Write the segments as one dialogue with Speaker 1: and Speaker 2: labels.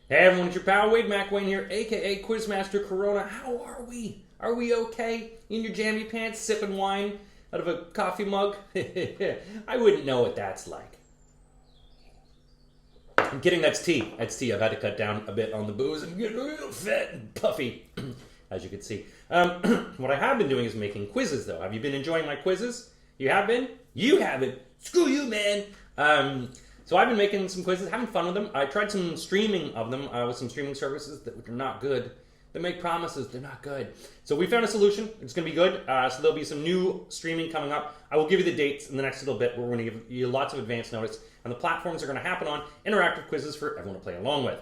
Speaker 1: Hey everyone, it's your pal Wade McWayne here, aka Quizmaster Corona. How are we? Are we okay? In your jammy pants, sipping wine out of a coffee mug? I wouldn't know what that's like. I'm kidding, that's tea. That's tea. I've had to cut down a bit on the booze and get real fat and puffy, as you can see. What I have been doing is making quizzes, though. Have you been enjoying my quizzes? You have been? You haven't. Screw you, man. So I've been making some quizzes, having fun with them. I tried some streaming of them with some streaming services that are not good. They make promises, they're not good. So we found a solution. It's going to be good. So there'll be some new streaming coming up. I will give you the dates in the next little bit. We're going to give you lots of advance notice. And the platforms are going to happen on interactive quizzes for everyone to play along with.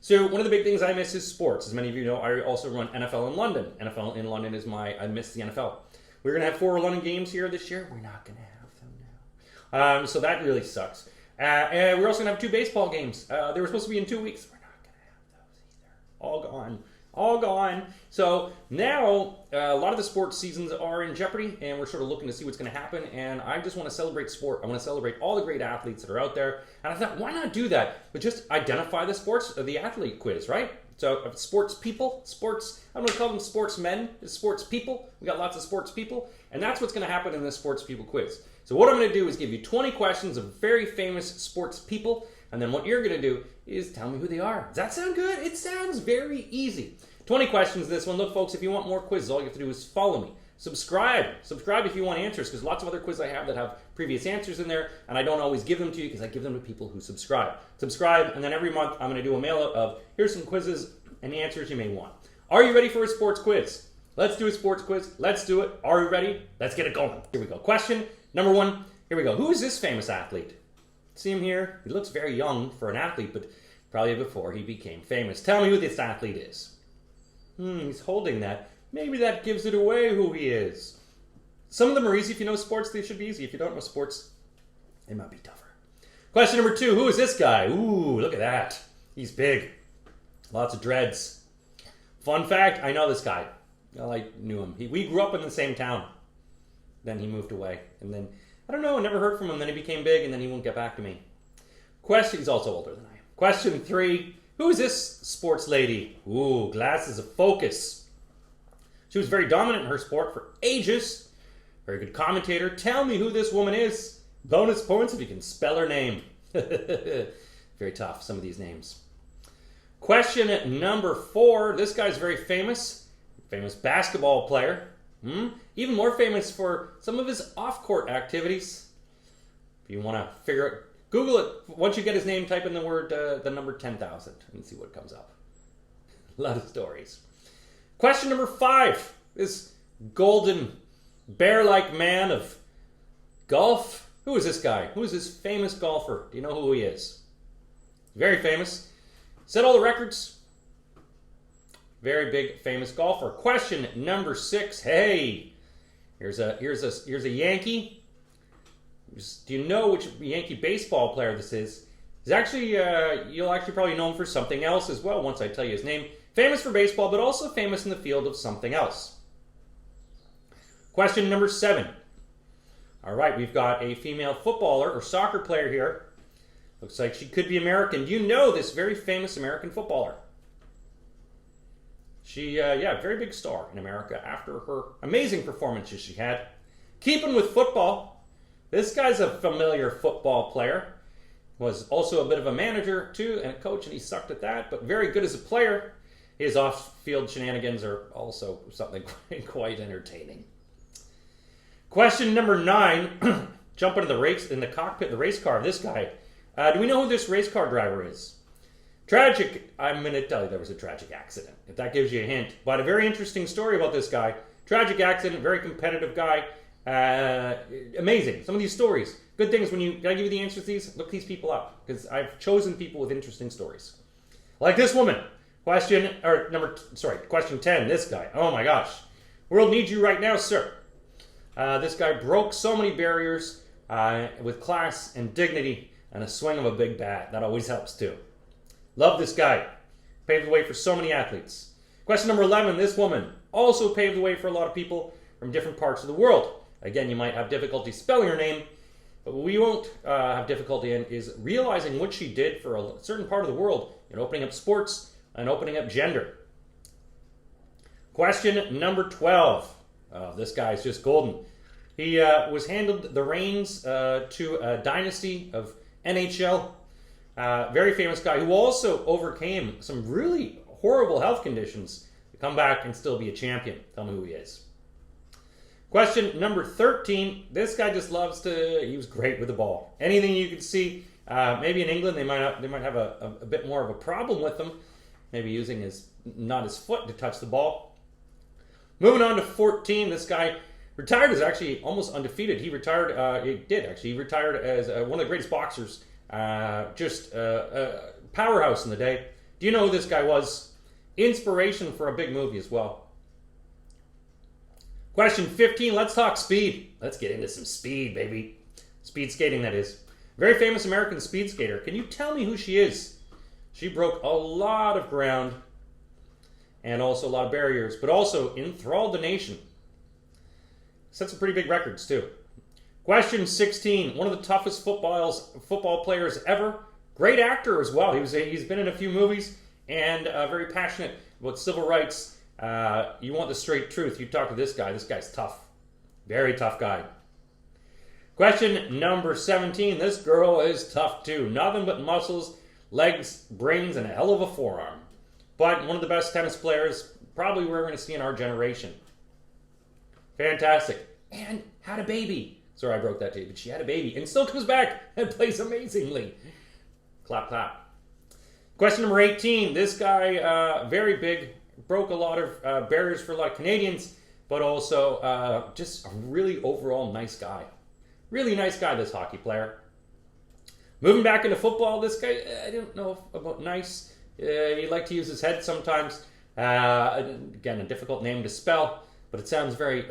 Speaker 1: So one of the big things I miss is sports. As many of you know, I also run NFL in London. NFL in London is I miss the NFL. We're going to have 4 London games here this year. We're not going to have them now. So that really sucks. And we're also going to have 2 baseball games. They were supposed to be in 2 weeks. We're not going to have those either. All gone. All gone. So now a lot of the sports seasons are in jeopardy, and we're sort of looking to see what's going to happen. And I just want to celebrate sport. I want to celebrate all the great athletes that are out there. And I thought, why not do that? But just identify the sports, the athlete quiz, right? So sports people, I'm going to call them sportsmen, sports people. We got lots of sports people. And that's what's going to happen in this sports people quiz. So what I'm going to do is give you 20 questions of very famous sports people, and then what you're going to do is tell me who they are. Does that sound good? It sounds very easy. 20 questions this one. Look, folks, if you want more quizzes, all you have to do is follow me. Subscribe if you want answers, because lots of other quizzes I have that have previous answers in there, and I don't always give them to you because I give them to people who subscribe. Subscribe, and then every month I'm going to do a mail out of here's some quizzes and answers you may want. Are you ready for a sports quiz? Let's do a sports quiz. Let's do it. Are you ready? Let's get it going. Here we go. Question number 1. Here we go. Who is this famous athlete? See him here? He looks very young for an athlete, but probably before he became famous. Tell me who this athlete is. He's holding that. Maybe that gives it away who he is. Some of them are easy. If you know sports, they should be easy. If you don't know sports, it might be tougher. Question number 2. Who is this guy? Ooh, look at that. He's big. Lots of dreads. Fun fact, I know this guy. I knew him. We grew up in the same town. Then he moved away. And then, I don't know, I never heard from him. Then he became big, and then he won't get back to me. He's also older than I am. Question 3. Who is this sports lady? Ooh, glasses of focus. She was very dominant in her sport for ages. Very good commentator. Tell me who this woman is. Bonus points if you can spell her name. Very tough, some of these names. Question number 4. This guy's very famous. Famous basketball player. Even more famous for some of his off-court activities. If you want to figure it, Google it. Once you get his name, type in the word, the number 10,000 and see what comes up. A lot of stories. Question number 5. This golden bear-like man of golf. Who is this guy? Who is this famous golfer? Do you know who he is? Very famous. Set all the records. Very big, famous golfer. Question number 6. Hey, here's a Yankee. Do you know which Yankee baseball player this is? He's actually, you'll actually probably know him for something else as well once I tell you his name. Famous for baseball, but also famous in the field of something else. Question number 7. All right, we've got a female footballer or soccer player here. Looks like she could be American. Do you know this very famous American footballer? She, very big star in America after her amazing performances she had. Keeping with football, this guy's a familiar football player. Was also a bit of a manager, too, and a coach, and he sucked at that, but very good as a player. His off-field shenanigans are also something quite entertaining. Question number 9. Jump into the cockpit, the race car of this guy. Do we know who this race car driver is? Tragic. I'm going to tell you there was a tragic accident, if that gives you a hint. But a very interesting story about this guy. Tragic accident, very competitive guy. Amazing. Some of these stories. Good things when can I give you the answers to these? Look these people up, because I've chosen people with interesting stories. Like this woman. Question 10. This guy. Oh my gosh. World needs you right now, sir. This guy broke so many barriers with class and dignity and a swing of a big bat. That always helps too. Love this guy. Paved the way for so many athletes. Question number 11. This woman also paved the way for a lot of people from different parts of the world. Again, you might have difficulty spelling her name, but what we won't have difficulty in is realizing what she did for a certain part of the world and opening up sports and opening up gender. Question number 12. Oh, this guy's just golden. He was handed the reins to a dynasty of NHL. Very famous guy who also overcame some really horrible health conditions to come back and still be a champion. Tell me who he is. Question number 13. This guy just loves to. He was great with the ball. Anything you could see. Maybe in England they might have a bit more of a problem with him. Maybe using not his foot to touch the ball. Moving on to 14. This guy retired as actually almost undefeated. He retired. He retired as one of the greatest boxers. Just a powerhouse in the day. Do you know who this guy was? Inspiration for a big movie as well. Question 15. Let's talk speed. Let's get into some speed, baby. Speed skating, that is. Very famous American speed skater. Can you tell me who she is? She broke a lot of ground and also a lot of barriers, but also enthralled the nation. Set some pretty big records, too. Question 16. One of the toughest football players ever. Great actor as well. He's been in a few movies and very passionate about civil rights. You want the straight truth. You talk to this guy. This guy's tough. Very tough guy. Question number 17. This girl is tough too. Nothing but muscles, legs, brains, and a hell of a forearm. But one of the best tennis players probably we're going to see in our generation. Fantastic. And had a baby. Sorry I broke that to you, but she had a baby and still comes back and plays amazingly. Clap, clap. Question number 18. This guy, very big, broke a lot of barriers for a lot of Canadians, but also just a really overall nice guy. Really nice guy, this hockey player. Moving back into football, this guy, I don't know about nice. He liked to use his head sometimes. Again, a difficult name to spell, but it sounds very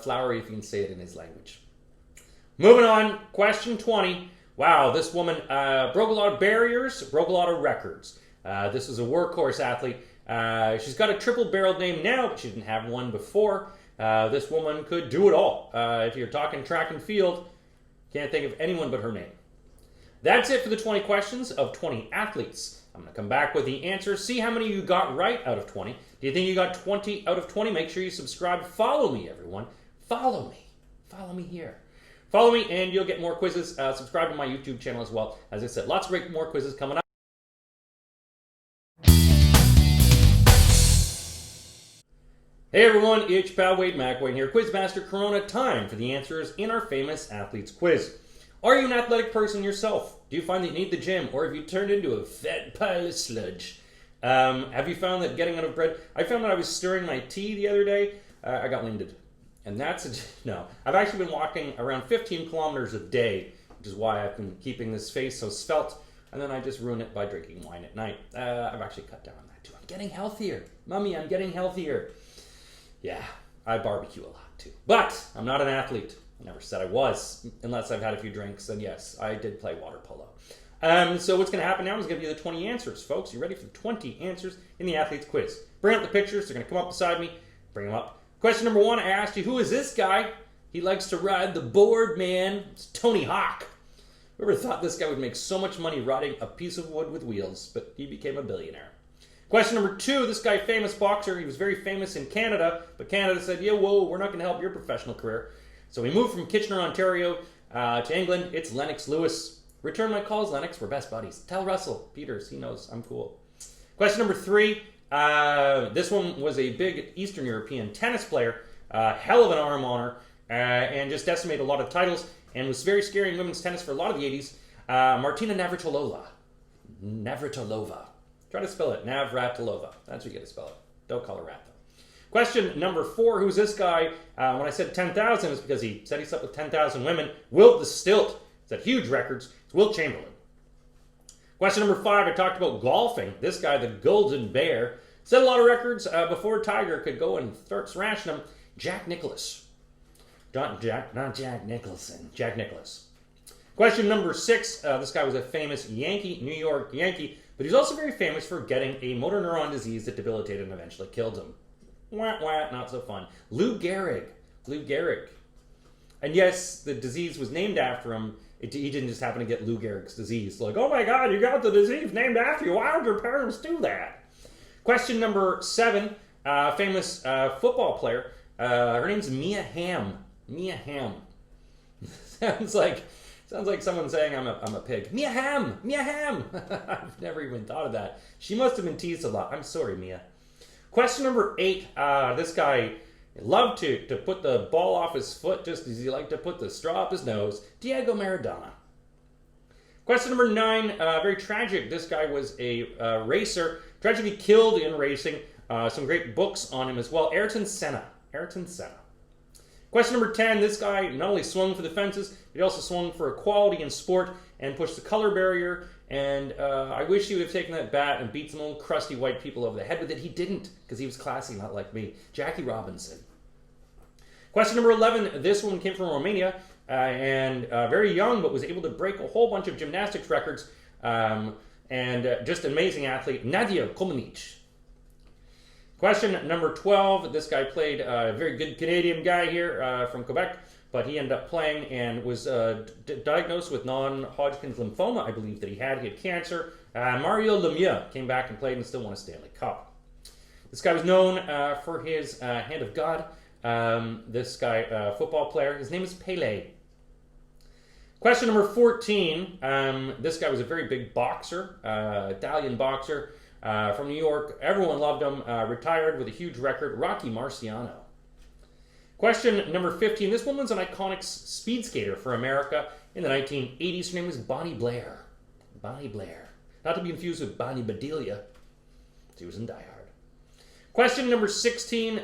Speaker 1: flowery if you can say it in his language. Moving on, question 20. Wow, this woman broke a lot of barriers, broke a lot of records. This is a workhorse athlete. She's got a triple-barreled name now, but she didn't have one before. This woman could do it all. If you're talking track and field, can't think of anyone but her name. That's it for the 20 questions of 20 athletes. I'm going to come back with the answers, see how many you got right out of 20. Do you think you got 20 out of 20? Make sure you subscribe. Follow me, everyone. Follow me. Follow me here. Follow me and you'll get more quizzes. Subscribe to my YouTube channel as well. As I said, lots of great more quizzes coming up. Hey everyone, it's pal Wade McWayne here, Quizmaster Corona. Time for the answers in our famous athletes quiz. Are you an athletic person yourself? Do you find that you need the gym, or have you turned into a fat pile of sludge? Have you found that getting out of bed? I found that I was stirring my tea the other day. I got winded, and no. I've actually been walking around 15 kilometers a day, which is why I've been keeping this face so svelte. And then I just ruin it by drinking wine at night. I've actually cut down on that too. I'm getting healthier, Mummy. I'm getting healthier. Yeah, I barbecue a lot too. But I'm not an athlete. I never said I was, unless I've had a few drinks. And yes, I did play water polo. So what's going to happen now is going to give you the 20 answers, folks. You ready for the 20 answers in the athletes quiz? Bring up the pictures. They're going to come up beside me. Bring them up. Question number 1, I asked you, who is this guy? He likes to ride the board, man. It's Tony Hawk. Whoever thought this guy would make so much money riding a piece of wood with wheels, but he became a billionaire. Question number 2, this guy, famous boxer. He was very famous in Canada, but Canada said, yeah, whoa, we're not going to help your professional career. So he moved from Kitchener, Ontario to England. It's Lennox Lewis. Return my calls, Lennox. We're best buddies. Tell Russell Peters. He knows I'm cool. Question number 3, this one was a big Eastern European tennis player. Hell of an arm on her, and just decimated a lot of titles, and was very scary in women's tennis for a lot of the 80s. Martina Navratilova. Try to spell it. Navratilova. That's what you get to spell it. Don't call her Rat, though. Question number 4. Who's this guy? When I said 10,000, it's because he said he slept with 10,000 women. Wilt the Stilt. He's had huge records. It's Wilt Chamberlain. Question number 5. I talked about golfing. This guy, the Golden Bear, set a lot of records before Tiger could go and start smashing them. Jack Nicklaus. Not Jack Nicholson. Jack Nicklaus. Question number 6. This guy was a famous Yankee, New York Yankee, but he's also very famous for getting a motor neuron disease that debilitated and eventually killed him. Wah, wah, not so fun. Lou Gehrig. And yes, the disease was named after him. He didn't just happen to get Lou Gehrig's disease. Like, oh my God, you got the disease named after you. Why would your parents do that? Question number 7. Famous football player. Her name's Mia Hamm. Mia Hamm. sounds like someone saying I'm a pig. Mia Hamm. Mia Hamm. I've never even thought of that. She must have been teased a lot. I'm sorry, Mia. Question number 8. This guy loved to put the ball off his foot just as he liked to put the straw up his nose. Diego Maradona. Question number 9. Very tragic. This guy was a racer. Tragically killed in racing. Some great books on him as well. Ayrton Senna. Ayrton Senna. Question number 10. This guy not only swung for the fences, but he also swung for equality in sport and pushed the color barrier. And I wish he would have taken that bat and beat some old crusty white people over the head with it. He didn't, because he was classy, not like me. Jackie Robinson. Question number 11. This one came from Romania and very young, but was able to break a whole bunch of gymnastics records. And just an amazing athlete, Nadia Comaneci. Question number 12. This guy played a very good Canadian guy here from Quebec, but he ended up playing and was diagnosed with non-Hodgkin's lymphoma, I believe that he had. He had cancer. Mario Lemieux came back and played and still won a Stanley Cup. This guy was known for his hand of God. This guy, football player, his name is Pele. Question number 14. This guy was a very big boxer, Italian boxer from New York. Everyone loved him. Retired with a huge record, Rocky Marciano. Question number 15. This woman's an iconic speed skater for America in the 1980s. Her name was Bonnie Blair. Bonnie Blair. Not to be confused with Bonnie Bedelia. She was in Die Hard. Question number 16.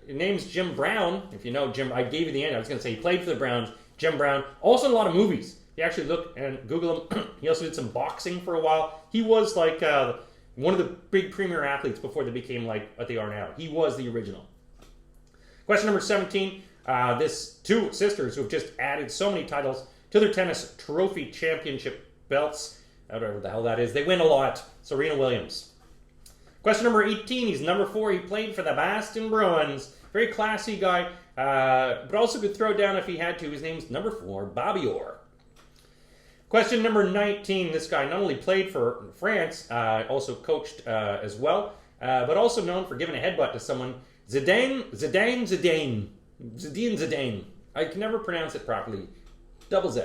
Speaker 1: Name's Jim Brown. If you know Jim, I gave you the end. I was going to say he played for the Browns. Jim Brown. Also in a lot of movies. You actually look and Google him. He also did some boxing for a while. He was like one of the big premier athletes before they became like what they are now. He was the original. Question number 17. This two sisters who have just added so many titles to their tennis trophy championship belts. Whatever the hell that is. They win a lot. Serena Williams. Question number 18. He's number 4. He played for the Boston Bruins. Very classy guy, but also could throw down if he had to. His name's number 4, Bobby Orr. Question number 19. This guy not only played for France, also coached as well, but also known for giving a headbutt to someone. Zidane. I can never pronounce it properly. Double Z.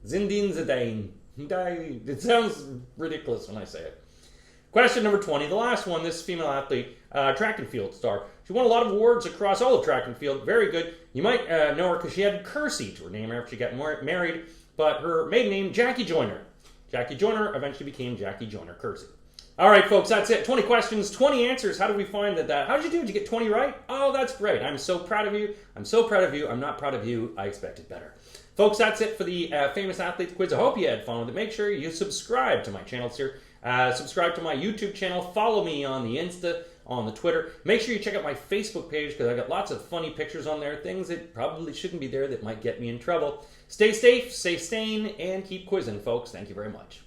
Speaker 1: Zinedine Zidane. It sounds ridiculous when I say it. Question number 20, the last one. This female athlete, track and field star. She won a lot of awards across all of track and field. Very good. You might know her because she had Kersey to her name after she got married, but her maiden name, Jackie Joyner. Jackie Joyner eventually became Jackie Joyner Kersey. All right, folks, that's it. 20 questions, 20 answers. How did we find that? How did you do? Did you get 20 right? Oh, that's great. I'm so proud of you. I'm so proud of you. I'm not proud of you. I expected better. Folks, that's it for the Famous Athletes quiz. I hope you had fun with it. Make sure you subscribe to my channels here. Subscribe to my YouTube channel. Follow me on the Insta, on the Twitter. Make sure you check out my Facebook page because I got lots of funny pictures on there. Things that probably shouldn't be there that might get me in trouble. Stay safe, stay sane, and keep quizzing, folks. Thank you very much.